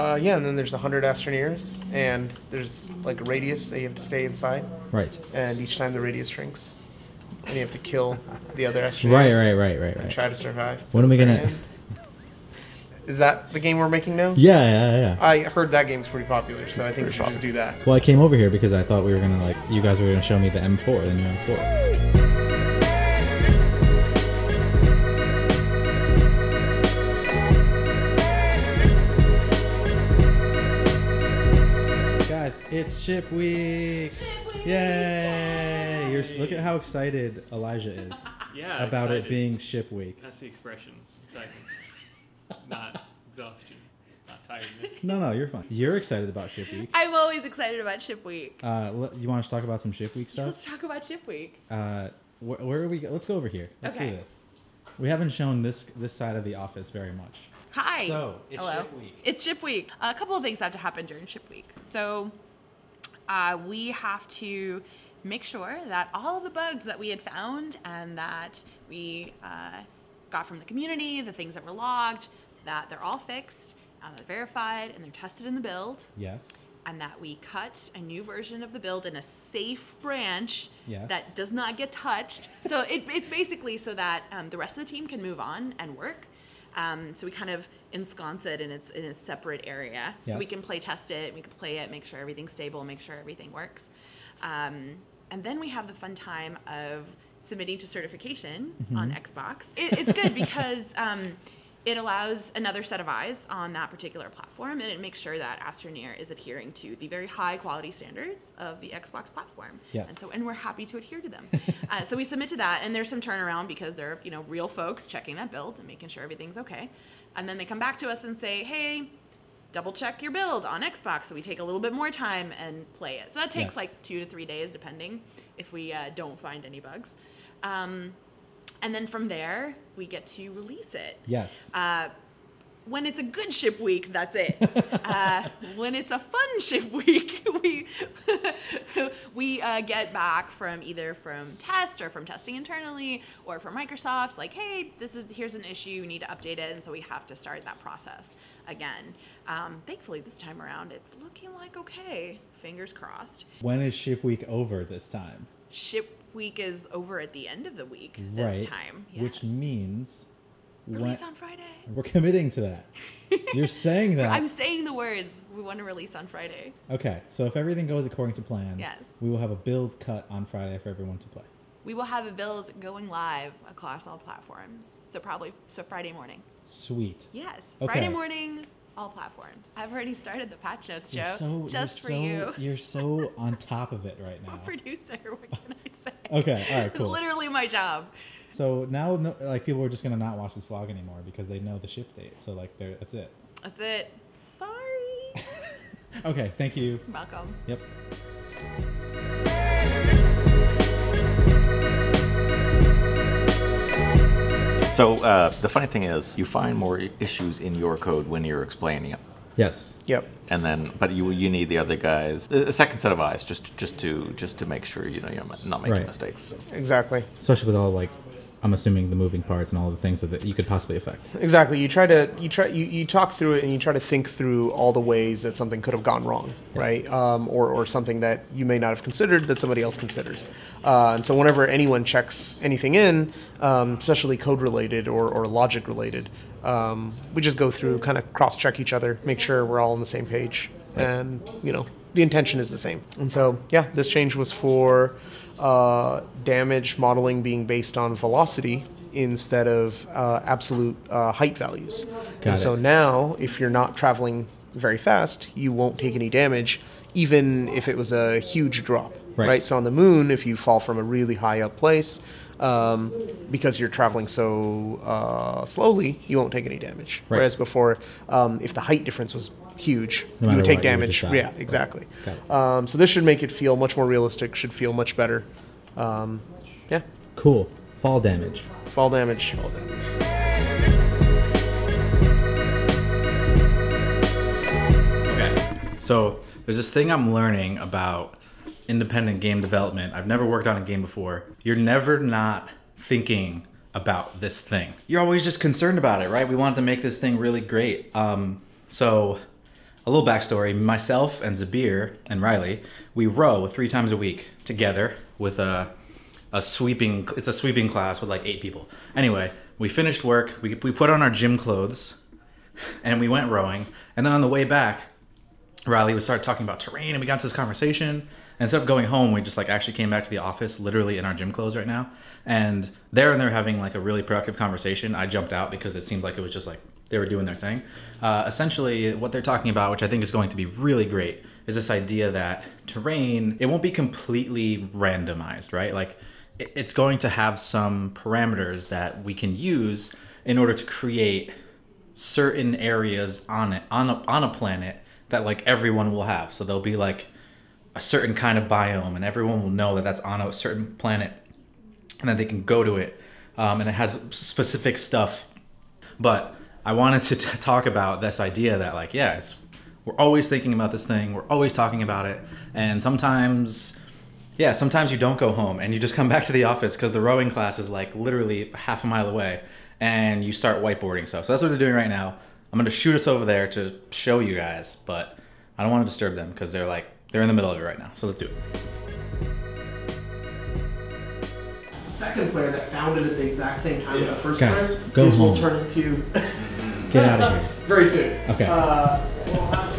Yeah, and then there's 100 astroneers, and there's like a radius that you have to stay inside. Right. And each time the radius shrinks, and you have to kill the other astroneers. Right. And try to survive. When are we gonna? Is that the game we're making now? Yeah. I heard that game's pretty popular, so I think we should just do that. Well, I came over here because I thought we were gonna you guys were gonna show me the M4, the new M4. It's ship week! Yay! Look at how excited Elijah is about it being ship week. That's the expression. Excitement. Not exhaustion. Not tiredness. No, you're fine. You're excited about ship week. I'm always excited about ship week. You want us to talk about some ship week stuff? Let's talk about ship week. Where are we? Let's go over here. Let's do this. We haven't shown this side of the office very much. Hi. So, it's Hello. ship week. It's ship week. A couple of things have to happen during ship week. So we have to make sure that all of the bugs that we had found and that we got from the community, the things that were logged, that they're all fixed, they're verified, and they're tested in the build. Yes. And that we cut a new version of the build in a safe branch yes. that does not get touched. So it's basically so that the rest of the team can move on and work. So we kind of ensconce it in its separate area. Yes. So we can play test it, we can play it, make sure everything's stable, make sure everything works. And then we have the fun time of submitting to certification on Xbox. It's good because it allows another set of eyes on that particular platform, and it makes sure that Astroneer is adhering to the very high quality standards of the Xbox platform. Yes. And we're happy to adhere to them. So we submit to that, and there's some turnaround because they're real folks checking that build and making sure everything's okay. And then they come back to us and say, hey, double check your build on Xbox. So we take a little bit more time and play it. So that takes like 2 to 3 days, depending if we don't find any bugs. And then from there, we get to release it. Yes. When it's a good ship week, that's it. When it's a fun ship week, we get back from either from test or from testing internally or from Microsoft, like, hey, here's an issue, you need to update it, and so we have to start that process again. Thankfully, this time around, it's looking like okay. Fingers crossed. When is ship week over this time? Ship week is over at the end of the week this time. Yes. Which means release on Friday. We're committing to that. You're saying that. I'm saying the words. We want to release on Friday. Okay, so if everything goes according to plan, yes, we will have a build cut on Friday for everyone to play. We will have a build going live across all platforms. So Friday morning. Sweet. Yes, okay. Friday morning, all platforms. I've already started the patch notes, Joe. Just for you. You're so on top of it right now. I'm a producer. What can I say? Okay, all right, cool. It's literally my job. So now, people are just gonna not watch this vlog anymore because they know the ship date. So that's it. That's it. Sorry. Okay, thank you. You're welcome. Yep. So the funny thing is, you find more issues in your code when you're explaining it. Yes. Yep. And then, but you need the other guys, a second set of eyes, just to make sure you're not making mistakes. Exactly. Especially with all I'm assuming the moving parts and all the things that you could possibly affect. Exactly. You talk through it and you try to think through all the ways that something could have gone wrong, yes. Right? Or something that you may not have considered that somebody else considers. And so whenever anyone checks anything in, especially code related or logic related, we just go through, kind of cross-check each other, make sure we're all on the same page, and the intention is the same. And so yeah, this change was for damage modeling being based on velocity instead of absolute height values. So now, if you're not traveling very fast, you won't take any damage, even if it was a huge drop. Right? So on the moon, if you fall from a really high up place, because you're traveling so slowly, you won't take any damage. Right. Whereas before, if the height difference was huge, you would take damage. Yeah, exactly. So this should make it feel much more realistic, should feel much better. Yeah. Cool. Fall damage. Fall damage. Fall damage. Okay. So there's this thing I'm learning about independent game development. I've never worked on a game before. You're never not thinking about this thing. You're always just concerned about it, right? We want to make this thing really great. So a little backstory. Myself and Zabir and Riley, we row 3 times a week together with a sweeping class with like 8 people. Anyway, we finished work, we put on our gym clothes, and we went rowing. And then on the way back, Riley would start talking about terrain, and we got into this conversation. And instead of going home, we just like actually came back to the office, literally in our gym clothes right now. And they're having like a really productive conversation. I jumped out because it seemed like it was just like they were doing their thing. Essentially, what they're talking about, which I think is going to be really great, is this idea that terrain, it won't be completely randomized, right? Like it's going to have some parameters that we can use in order to create certain areas on a planet that like everyone will have. So there'll be like a certain kind of biome, and everyone will know that that's on a certain planet, and then they can go to it, and it has specific stuff. But I wanted to talk about this idea that like, yeah, we're always thinking about this thing, we're always talking about it, and sometimes you don't go home and you just come back to the office because the rowing class is like literally half a mile away, and you start whiteboarding stuff. So that's what they're doing right now. I'm going to shoot us over there to show you guys, but I don't want to disturb them because they're in the middle of it right now. So let's do it. Second player that found it at the exact same time as the first Guys, player, go this will home. turn into Get out of here. very soon. Okay. We'll have